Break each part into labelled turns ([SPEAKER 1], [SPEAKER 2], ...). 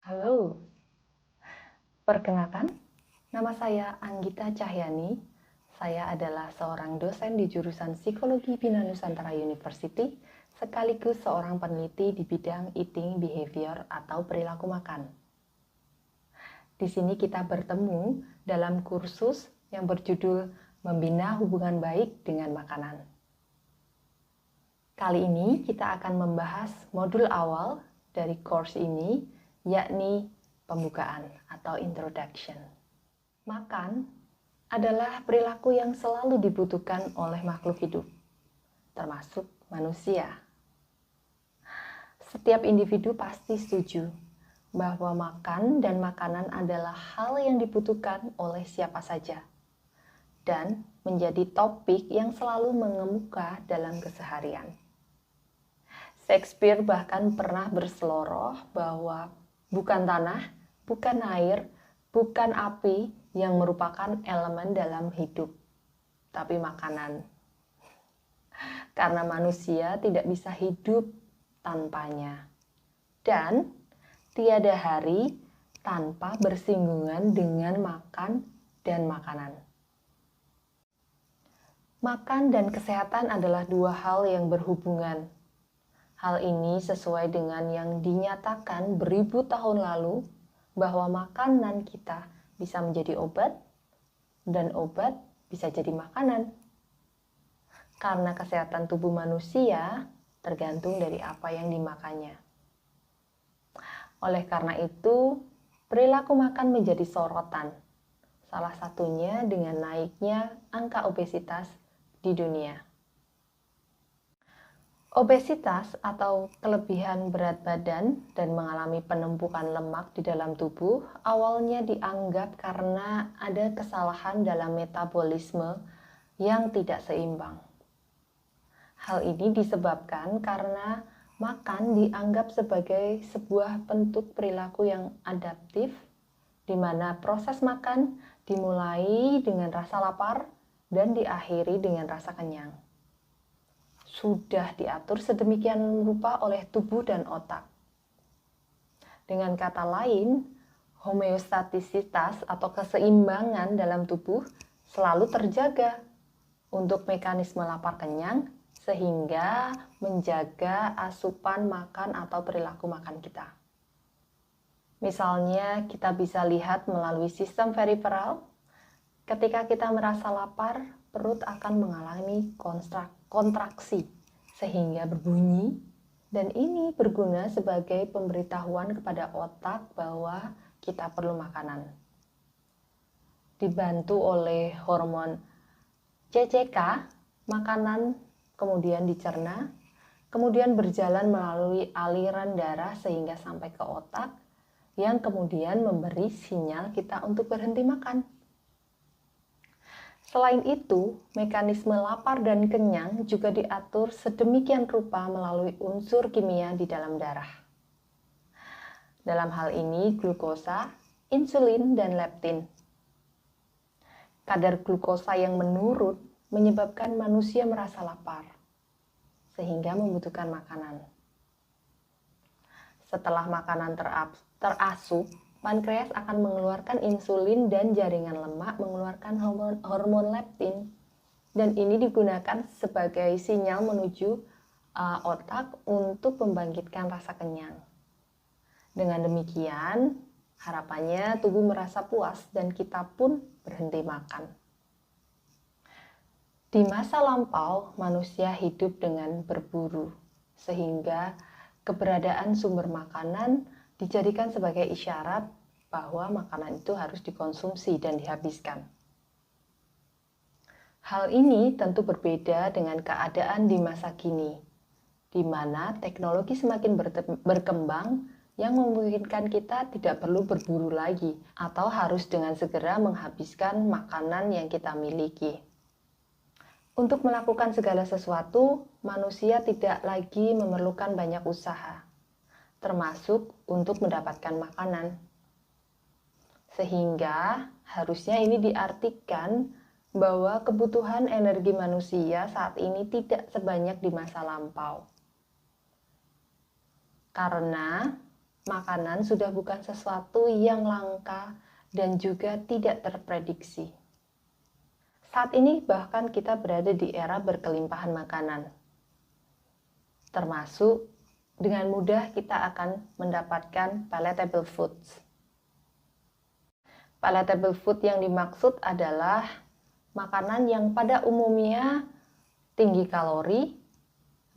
[SPEAKER 1] Halo, perkenalkan, nama saya Anggita Cahyani. Saya adalah seorang dosen di jurusan Psikologi Bina Nusantara University, sekaligus seorang peneliti di bidang eating behavior atau perilaku makan. Di sini kita bertemu dalam kursus yang berjudul Membina Hubungan Baik dengan Makanan. Kali ini kita akan membahas modul awal dari course ini, yakni pembukaan atau introduction. Makan adalah perilaku yang selalu dibutuhkan oleh makhluk hidup, termasuk manusia. Setiap individu pasti setuju bahwa makan dan makanan adalah hal yang dibutuhkan oleh siapa saja dan menjadi topik yang selalu mengemuka dalam keseharian. Shakespeare bahkan pernah berseloroh bahwa bukan tanah, bukan air, bukan api yang merupakan elemen dalam hidup, tapi makanan. Karena manusia tidak bisa hidup tanpanya. Dan tiada hari tanpa bersinggungan dengan makan dan makanan. Makan dan kesehatan adalah dua hal yang berhubungan. Hal ini sesuai dengan yang dinyatakan beribu tahun lalu bahwa makanan kita bisa menjadi obat dan obat bisa jadi makanan. Karena kesehatan tubuh manusia tergantung dari apa yang dimakannya. Oleh karena itu, perilaku makan menjadi sorotan. Salah satunya dengan naiknya angka obesitas di dunia. Obesitas atau kelebihan berat badan dan mengalami penumpukan lemak di dalam tubuh awalnya dianggap karena ada kesalahan dalam metabolisme yang tidak seimbang. Hal ini disebabkan karena makan dianggap sebagai sebuah bentuk perilaku yang adaptif, di mana proses makan dimulai dengan rasa lapar dan diakhiri dengan rasa kenyang. Sudah diatur sedemikian rupa oleh tubuh dan otak. Dengan kata lain, homeostasitas atau keseimbangan dalam tubuh selalu terjaga untuk mekanisme lapar kenyang sehingga menjaga asupan makan atau perilaku makan kita. Misalnya kita bisa lihat melalui sistem periferal, ketika kita merasa lapar, perut akan mengalami kontraksi sehingga berbunyi, dan ini berguna sebagai pemberitahuan kepada otak bahwa kita perlu makanan. Dibantu oleh hormon CCK, makanan kemudian dicerna, kemudian berjalan melalui aliran darah sehingga sampai ke otak, yang kemudian memberi sinyal kita untuk berhenti makan. Selain itu, mekanisme lapar dan kenyang juga diatur sedemikian rupa melalui unsur kimia di dalam darah. Dalam hal ini, glukosa, insulin, dan leptin. Kadar glukosa yang menurun menyebabkan manusia merasa lapar, sehingga membutuhkan makanan. Setelah makanan terasup, pankreas akan mengeluarkan insulin dan jaringan lemak mengeluarkan hormon leptin. Dan ini digunakan sebagai sinyal menuju otak untuk membangkitkan rasa kenyang. Dengan demikian, harapannya tubuh merasa puas dan kita pun berhenti makan. Di masa lampau, manusia hidup dengan berburu, sehingga keberadaan sumber makanan dijadikan sebagai isyarat bahwa makanan itu harus dikonsumsi dan dihabiskan. Hal ini tentu berbeda dengan keadaan di masa kini, di mana teknologi semakin berkembang yang memungkinkan kita tidak perlu berburu lagi atau harus dengan segera menghabiskan makanan yang kita miliki. Untuk melakukan segala sesuatu, manusia tidak lagi memerlukan banyak usaha, termasuk untuk mendapatkan makanan. Sehingga harusnya ini diartikan bahwa kebutuhan energi manusia saat ini tidak sebanyak di masa lampau. Karena makanan sudah bukan sesuatu yang langka dan juga tidak terprediksi. Saat ini bahkan kita berada di era berkelimpahan makanan. Termasuk dengan mudah kita akan mendapatkan palatable foods. Palatable food yang dimaksud adalah makanan yang pada umumnya tinggi kalori,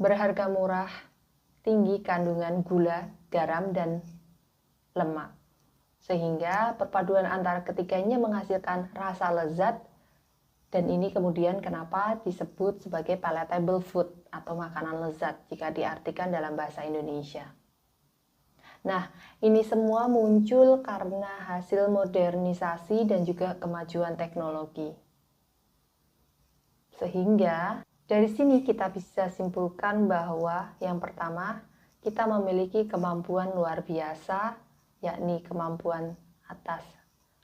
[SPEAKER 1] berharga murah, tinggi kandungan gula, garam, dan lemak. Sehingga perpaduan antara ketiganya menghasilkan rasa lezat, dan ini kemudian kenapa disebut sebagai palatable food atau makanan lezat jika diartikan dalam bahasa Indonesia. Nah, ini semua muncul karena hasil modernisasi dan juga kemajuan teknologi. Sehingga dari sini kita bisa simpulkan bahwa yang pertama, kita memiliki kemampuan luar biasa, yakni kemampuan atas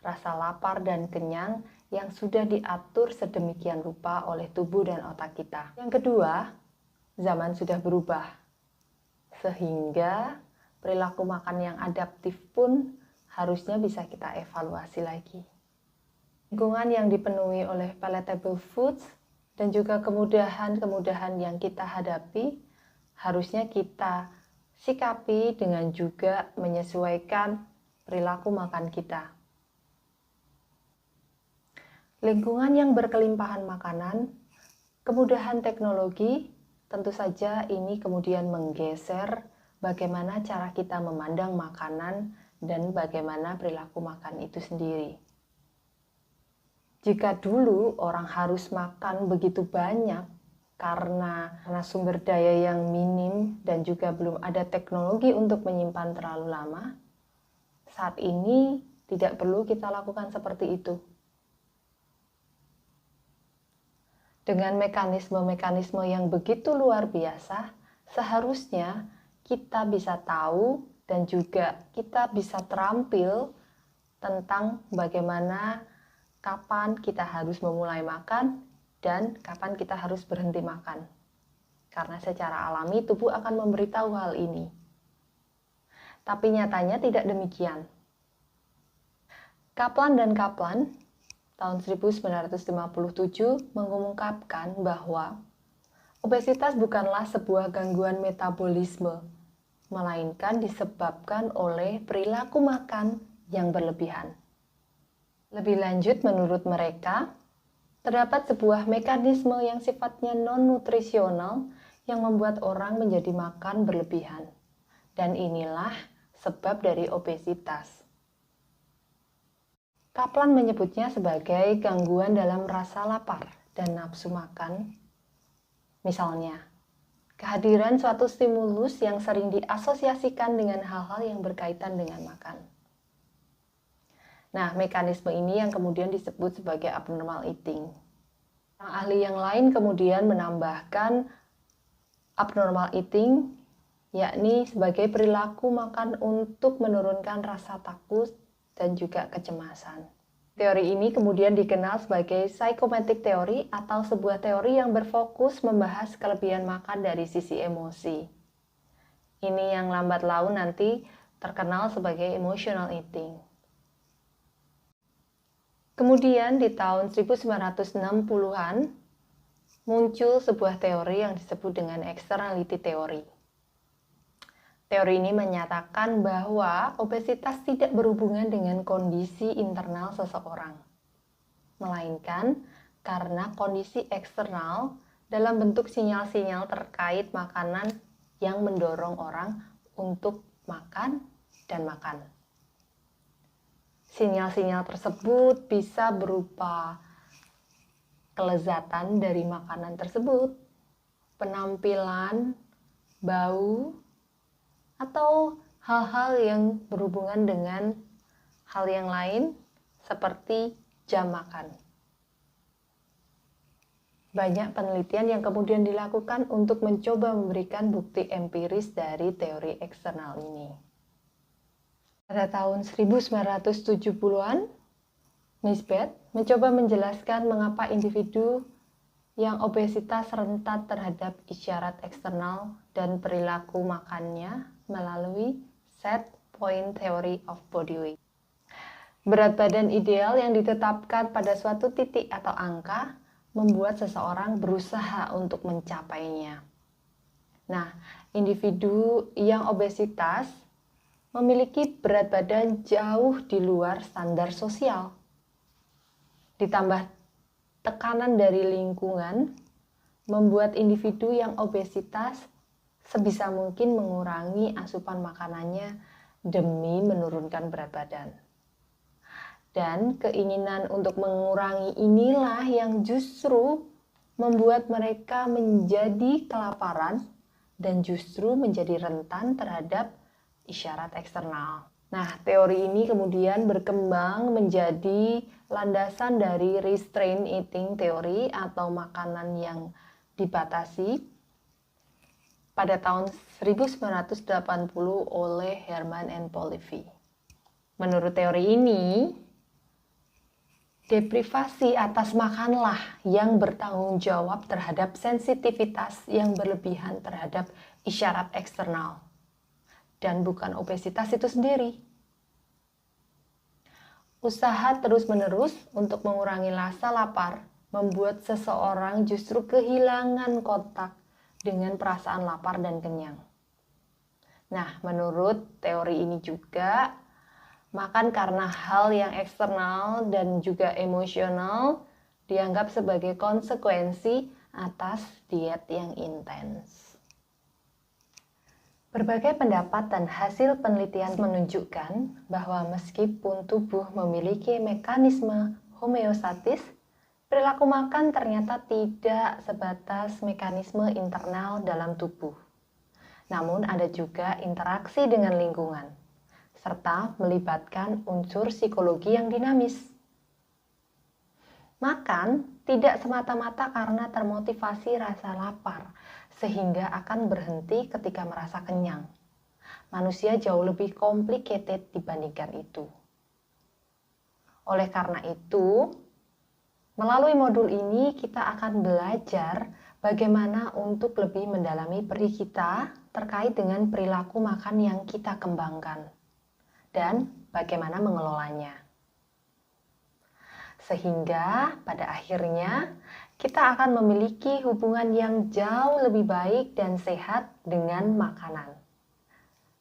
[SPEAKER 1] rasa lapar dan kenyang yang sudah diatur sedemikian rupa oleh tubuh dan otak kita. Yang kedua, zaman sudah berubah, sehingga perilaku makan yang adaptif pun harusnya bisa kita evaluasi lagi. Lingkungan yang dipenuhi oleh palatable foods dan juga kemudahan-kemudahan yang kita hadapi, harusnya kita sikapi dengan juga menyesuaikan perilaku makan kita. Lingkungan yang berkelimpahan makanan, kemudahan teknologi, tentu saja ini kemudian menggeser bagaimana cara kita memandang makanan dan bagaimana perilaku makan itu sendiri. Jika dulu orang harus makan begitu banyak karena sumber daya yang minim dan juga belum ada teknologi untuk menyimpan terlalu lama, saat ini tidak perlu kita lakukan seperti itu. Dengan mekanisme-mekanisme yang begitu luar biasa, seharusnya kita bisa tahu dan juga kita bisa terampil tentang bagaimana kapan kita harus memulai makan dan kapan kita harus berhenti makan. Karena secara alami tubuh akan memberitahu hal ini. Tapi nyatanya tidak demikian. Kaplan dan Kaplan tahun 1957 mengungkapkan bahwa obesitas bukanlah sebuah gangguan metabolisme, melainkan disebabkan oleh perilaku makan yang berlebihan. Lebih lanjut, menurut mereka, terdapat sebuah mekanisme yang sifatnya non-nutrisional yang membuat orang menjadi makan berlebihan. Dan inilah sebab dari obesitas. Kaplan menyebutnya sebagai gangguan dalam rasa lapar dan nafsu makan. Misalnya, kehadiran suatu stimulus yang sering diasosiasikan dengan hal-hal yang berkaitan dengan makan. Nah, mekanisme ini yang kemudian disebut sebagai abnormal eating. Ahli yang lain kemudian menambahkan abnormal eating, yakni sebagai perilaku makan untuk menurunkan rasa takut dan juga kecemasan. Teori ini kemudian dikenal sebagai psychomatic theory atau sebuah teori yang berfokus membahas kelebihan makan dari sisi emosi. Ini yang lambat laun nanti terkenal sebagai emotional eating. Kemudian di tahun 1960-an muncul sebuah teori yang disebut dengan externality theory. Teori ini menyatakan bahwa obesitas tidak berhubungan dengan kondisi internal seseorang, melainkan karena kondisi eksternal dalam bentuk sinyal-sinyal terkait makanan yang mendorong orang untuk makan dan makan. Sinyal-sinyal tersebut bisa berupa kelezatan dari makanan tersebut, penampilan, bau, atau hal-hal yang berhubungan dengan hal yang lain seperti jam makan. Banyak penelitian yang kemudian dilakukan untuk mencoba memberikan bukti empiris dari teori eksternal ini. Pada tahun 1970-an, Nisbet mencoba menjelaskan mengapa individu yang obesitas rentan terhadap isyarat eksternal dan perilaku makannya melalui set Point Theory of Body Weight. Berat badan ideal yang ditetapkan pada suatu titik atau angka membuat seseorang berusaha untuk mencapainya. Nah, individu yang obesitas memiliki berat badan jauh di luar standar sosial. Ditambah tekanan dari lingkungan, membuat individu yang obesitas sebisa mungkin mengurangi asupan makanannya demi menurunkan berat badan. Dan keinginan untuk mengurangi inilah yang justru membuat mereka menjadi kelaparan dan justru menjadi rentan terhadap isyarat eksternal. Nah, teori ini kemudian berkembang menjadi landasan dari restraint eating theory atau makanan yang dibatasi pada tahun 1980 oleh Herman and Polivy. Menurut teori ini, deprivasi atas makanlah yang bertanggung jawab terhadap sensitivitas yang berlebihan terhadap isyarat eksternal, dan bukan obesitas itu sendiri. Usaha terus-menerus untuk mengurangi rasa lapar membuat seseorang justru kehilangan kontak dengan perasaan lapar dan kenyang. Nah, menurut teori ini juga, makan karena hal yang eksternal dan juga emosional dianggap sebagai konsekuensi atas diet yang intens. Berbagai pendapat dan hasil penelitian menunjukkan bahwa meskipun tubuh memiliki mekanisme homeostatis, perilaku makan ternyata tidak sebatas mekanisme internal dalam tubuh. Namun ada juga interaksi dengan lingkungan, serta melibatkan unsur psikologi yang dinamis. Makan tidak semata-mata karena termotivasi rasa lapar, sehingga akan berhenti ketika merasa kenyang. Manusia jauh lebih complicated dibandingkan itu. Oleh karena itu, melalui modul ini kita akan belajar bagaimana untuk lebih mendalami diri kita terkait dengan perilaku makan yang kita kembangkan dan bagaimana mengelolanya. Sehingga pada akhirnya kita akan memiliki hubungan yang jauh lebih baik dan sehat dengan makanan.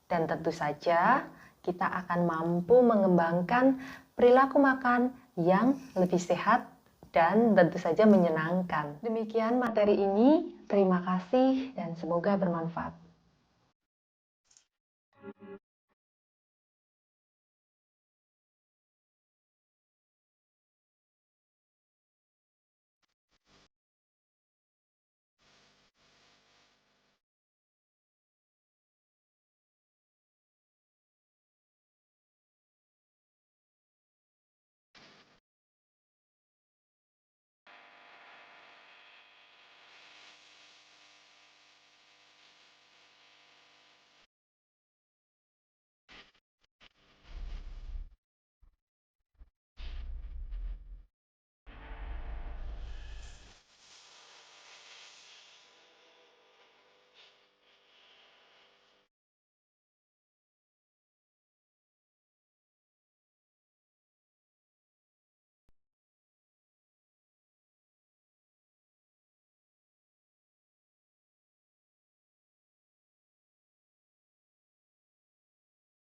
[SPEAKER 1] Dan tentu saja kita akan mampu mengembangkan perilaku makan yang lebih sehat dan tentu saja menyenangkan. Demikian materi ini, terima kasih dan semoga bermanfaat.